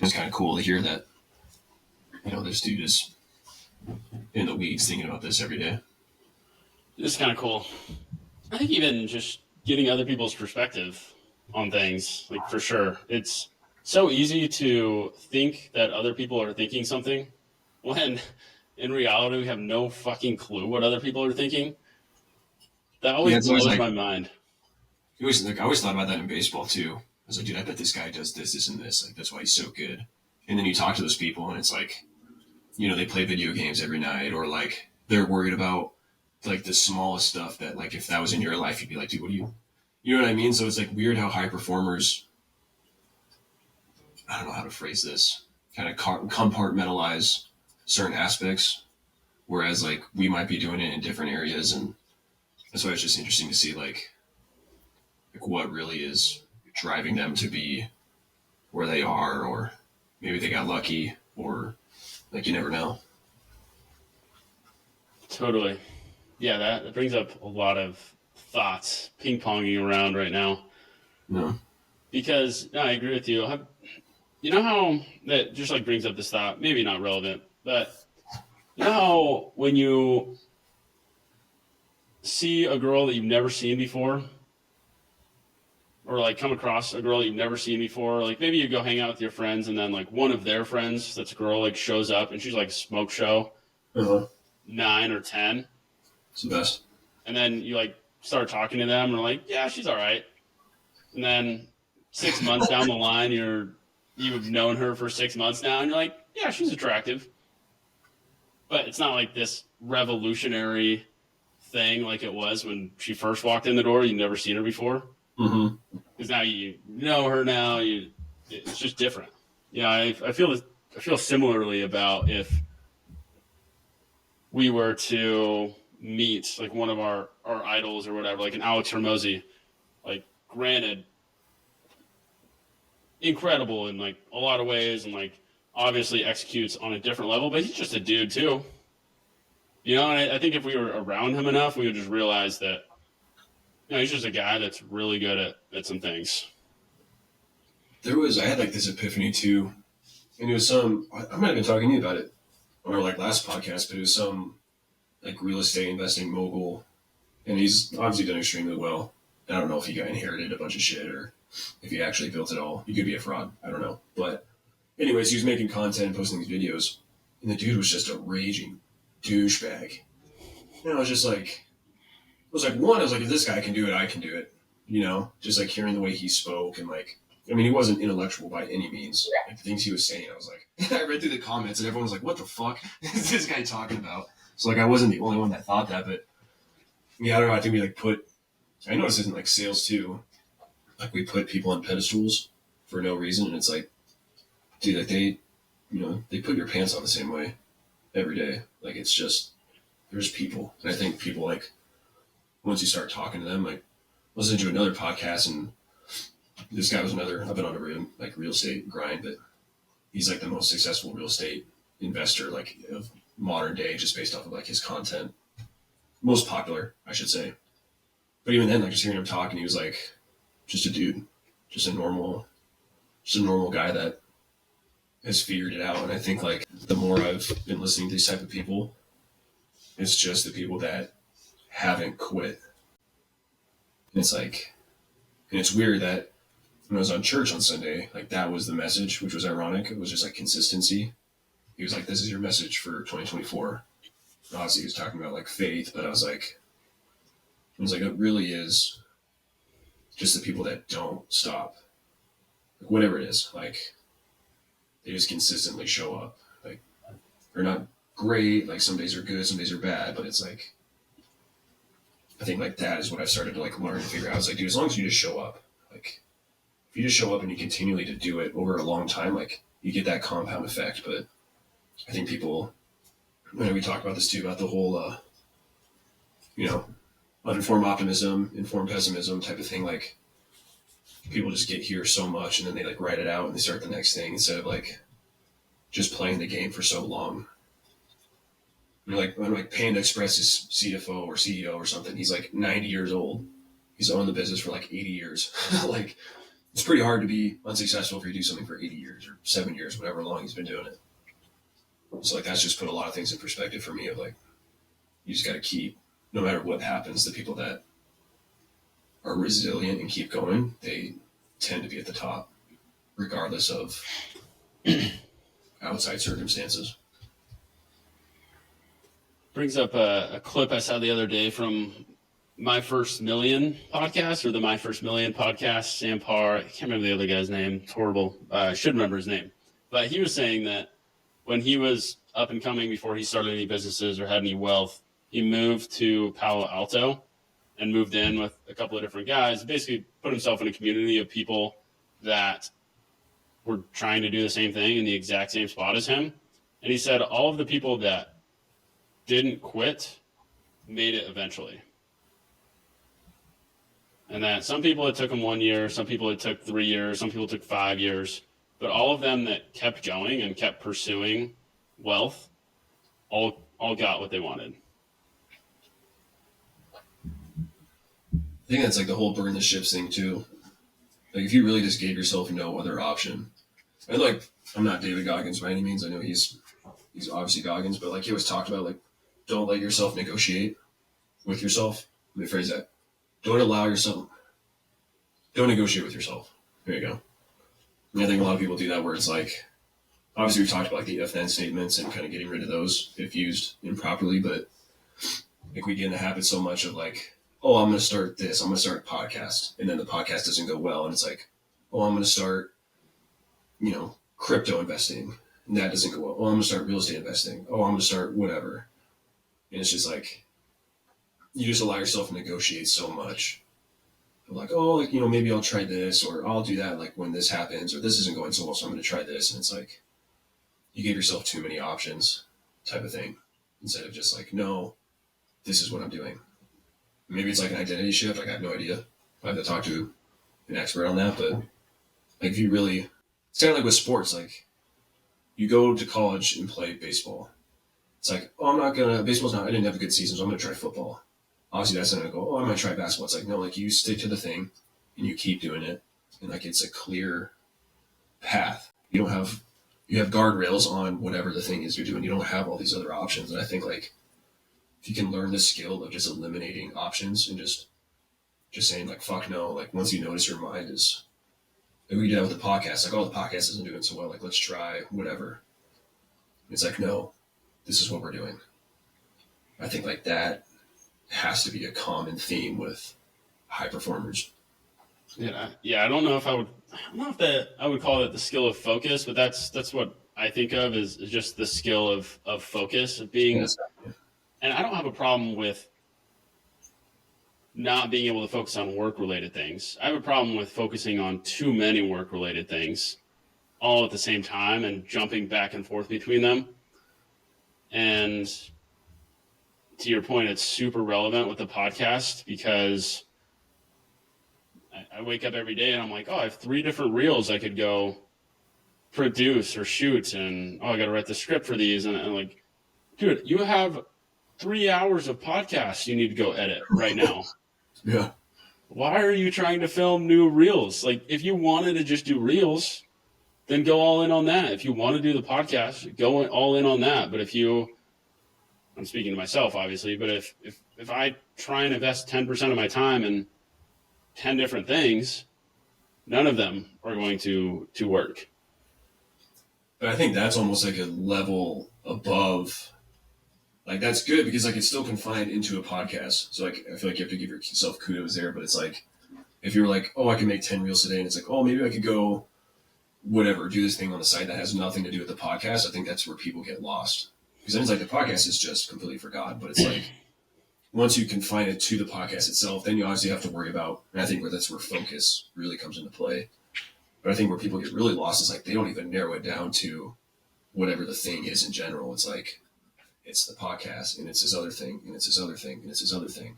It's kind of cool to hear that, this dude is in the weeds thinking about this every day. It's kind of cool. I think even just getting other people's perspective on things, like for sure, it's so easy to think that other people are thinking something when in reality we have no fucking clue what other people are thinking. That always blows my mind. I always thought about that in baseball too. I was like, dude, I bet this guy does this, this, and this. Like, that's why he's so good. And then you talk to those people, and it's like, they play video games every night, or like they're worried about like the smallest stuff that, like, if that was in your life, you'd be like, dude, what do you know what I mean? So it's like weird how high performers, I don't know how to phrase this, kind of compartmentalize certain aspects, whereas like we might be doing it in different areas. And that's why it's just interesting to see like what really is driving them to be where they are, or maybe they got lucky, or like you never know. Totally. Yeah, that brings up a lot of thoughts ping-ponging around right now. No. Because, no, I agree with you. You know how that just like brings up this thought, maybe not relevant, but you know how when you see a girl that you've never seen before, or like come across a girl you've never seen before, like maybe you go hang out with your friends and then like one of their friends that's a girl like shows up and she's like smoke show 9 or 10. It's the best. And then you like start talking to them and like, yeah, she's all right. And then 6 months down the line, you've known her for 6 months now, and you're like, yeah, she's attractive. But it's not like this revolutionary thing like it was when she first walked in the door. You've never seen her before. Because now you know her now. It's just different. Yeah, I feel similarly about if we were to meet like one of our idols or whatever, like an Alex Hormozi. Like, granted, incredible in like a lot of ways, and like obviously executes on a different level, but he's just a dude too. And I think if we were around him enough, we would just realize that he's just a guy that's really good at some things. I had like this epiphany too, and it was I might have been talking to you about it on our like last podcast, but it was some like real estate investing mogul, and he's obviously done extremely well. I don't know if he got inherited a bunch of shit or if he actually built it all. He could be a fraud. I don't know. But anyways, he was making content and posting these videos, and the dude was just a raging douchebag. And I was like, if this guy can do it, I can do it. Just like hearing the way he spoke, and like, I mean, he wasn't intellectual by any means. Like the things he was saying, I was like, I read through the comments and everyone was like, what the fuck is this guy talking about? So like, I wasn't the only one that thought that, but yeah, I don't know. I think we like I noticed it in like sales too. Like we put people on pedestals for no reason, and it's like, dude, like they put your pants on the same way every day. Like it's just, there's people, and I think people like once you start talking to them, like listening to another podcast, and this guy was I've been on a real estate grind, but he's like the most successful real estate investor like of modern day, just based off of like his content, most popular, I should say. But even then, like just hearing him talk, and he was like just a dude, just a normal guy that has figured it out. And I think like the more I've been listening to these type of people, it's just the people that haven't quit. And it's like, and it's weird that when I was on church on Sunday, like that was the message, which was ironic. It was just like consistency. He was like, this is your message for 2024. And obviously he was talking about like faith, but I was like, it really is just the people that don't stop. Like whatever it is, like they just consistently show up. Like they're not great, like some days are good, some days are bad, but it's like, I think like that is what I've started to like learn and figure out. It's like, dude, as long as you just show up, like if you just show up and you continually to do it over a long time, like you get that compound effect. But I think people, we talk about this too, about the whole, uninformed optimism, informed pessimism type of thing. Like people just get here so much and then they like write it out and they start the next thing instead of like just playing the game for so long. Like when like Panda Express's CFO or CEO or something, he's like 90 years old. He's owned the business for like 80 years. Like it's pretty hard to be unsuccessful if you do something for 80 years or 7 years, whatever long he's been doing it. So like that's just put a lot of things in perspective for me of like you just got to keep, no matter what happens, the people that are resilient and keep going, they tend to be at the top, regardless of outside circumstances. Brings up a clip I saw the other day from My First Million podcast, or the My First Million podcast. Sam Parr, I can't remember the other guy's name. It's horrible. I should remember his name. But he was saying that when he was up and coming, before he started any businesses or had any wealth, he moved to Palo Alto and moved in with a couple of different guys, basically put himself in a community of people that were trying to do the same thing in the exact same spot as him. And he said all of the people that didn't quit made it eventually. And that some people it took them 1 year, some people it took 3 years, some people it took 5 years, but all of them that kept going and kept pursuing wealth all got what they wanted. I think that's like the whole burn the ships thing too. Like if you really just gave yourself no other option, and like I'm not David Goggins by any means. I know he's obviously Goggins, but like he always talked about like don't let yourself negotiate with yourself. Let me phrase that. Don't negotiate with yourself. There you go. And I think a lot of people do that where it's like, obviously we've talked about like the if then statements and kind of getting rid of those if used improperly, but like we get in the habit so much of like, oh, I'm going to start this, I'm going to start a podcast. And then the podcast doesn't go well. And it's like, oh, I'm going to start, crypto investing. And that doesn't go well. Oh, I'm going to start real estate investing. Oh, I'm going to start whatever. And it's just like, you just allow yourself to negotiate so much. Like, oh, like, maybe I'll try this or I'll do that like when this happens or this isn't going so well, so I'm going to try this. And it's like, you give yourself too many options type of thing instead of just like, no, this is what I'm doing. Maybe it's like an identity shift. Like I have no idea. I have to talk to an expert on that. But like if you really, it's kind of like with sports, like you go to college and play baseball. It's like, oh, I didn't have a good season, so I'm going to try football. Obviously that's not going to go, oh, I might try basketball. It's like, no, like you stick to the thing and you keep doing it. And like, it's a clear path. You have guardrails on whatever the thing is you're doing. You don't have all these other options. And I think like, if you can learn the skill of just eliminating options and just saying like, fuck no, like once you notice your mind is, like we did that with the podcast, like, oh, the podcast isn't doing so well. Like, let's try whatever. It's like, no, this is what we're doing. I think like that has to be a common theme with high performers. Yeah. I don't know if I would call it the skill of focus, but that's what I think of is just the skill of focus, of being. Yes. And I don't have a problem with not being able to focus on work-related things. I have a problem with focusing on too many work-related things all at the same time and jumping back and forth between them. And to your point, it's super relevant with the podcast because I wake up every day and I'm like, oh, I have 3 different reels I could go produce or shoot. And, I got to write the script for these. And I'm like, dude, you have 3 hours of podcasts you need to go edit right now. Yeah. Why are you trying to film new reels? Like, if you wanted to just do reels, then go all in on that. If you want to do the podcast, go all in on that. But I'm speaking to myself, obviously, but if I try and invest 10% of my time in 10 different things, none of them are going to work. But I think that's almost like a level above. Like that's good because like it's still confined into a podcast. So like I feel like you have to give yourself kudos there. But it's like if you're like, oh, I can make 10 reels today, and it's like, oh, maybe I could go whatever, do this thing on the side that has nothing to do with the podcast. I think that's where people get lost. Because then it's like the podcast is just completely forgotten. But it's like once you confine it to the podcast itself, then you obviously have to worry about, and I think that's where focus really comes into play. But I think where people get really lost is like they don't even narrow it down to whatever the thing is in general. It's like, it's the podcast and it's this other thing and it's this other thing and it's this other thing.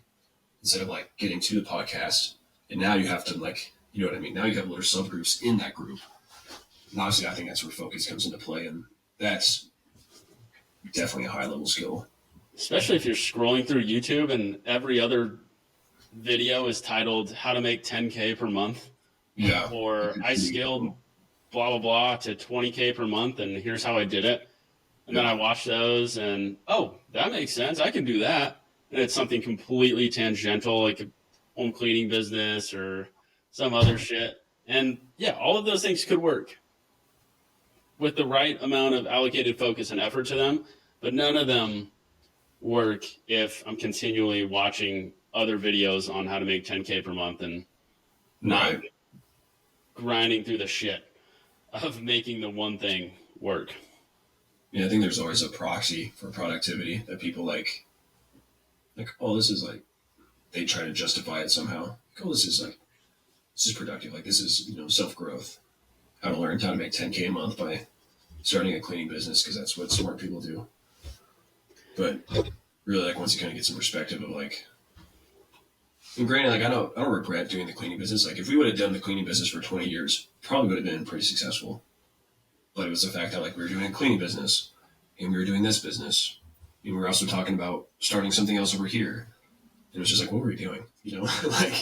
Instead of like getting to the podcast and now you have to like, you know what I mean? Now you have little subgroups in that group. And obviously I think that's where focus comes into play, and that's definitely a high level skill. Especially if you're scrolling through YouTube and every other video is titled how to make 10K per month. Yeah. or I scaled blah blah blah to 20K per month, and here's how I did it. And then I watch those, and oh, that makes sense. I can do that. And it's something completely tangential, like a home cleaning business or some other shit. And yeah, all of those things could work with the right amount of allocated focus and effort to them, but none of them work if I'm continually watching other videos on how to make 10K per month and not Right. grinding through the shit of making the one thing work. Yeah, I think there's always a proxy for productivity that people oh, this is like, they try to justify it somehow. Like, oh, this is productive. Like, this is, self growth. How to learn how to make 10K a month by starting a cleaning business because that's what smart people do. But really, like, once you kind of get some perspective of like, and granted, like, I don't regret doing the cleaning business. Like, if we would have done the cleaning business for 20 years, probably would have been pretty successful. But it was the fact that like we were doing a cleaning business and we were doing this business. And we were also talking about starting something else over here. And it was just like, what were we doing? Like,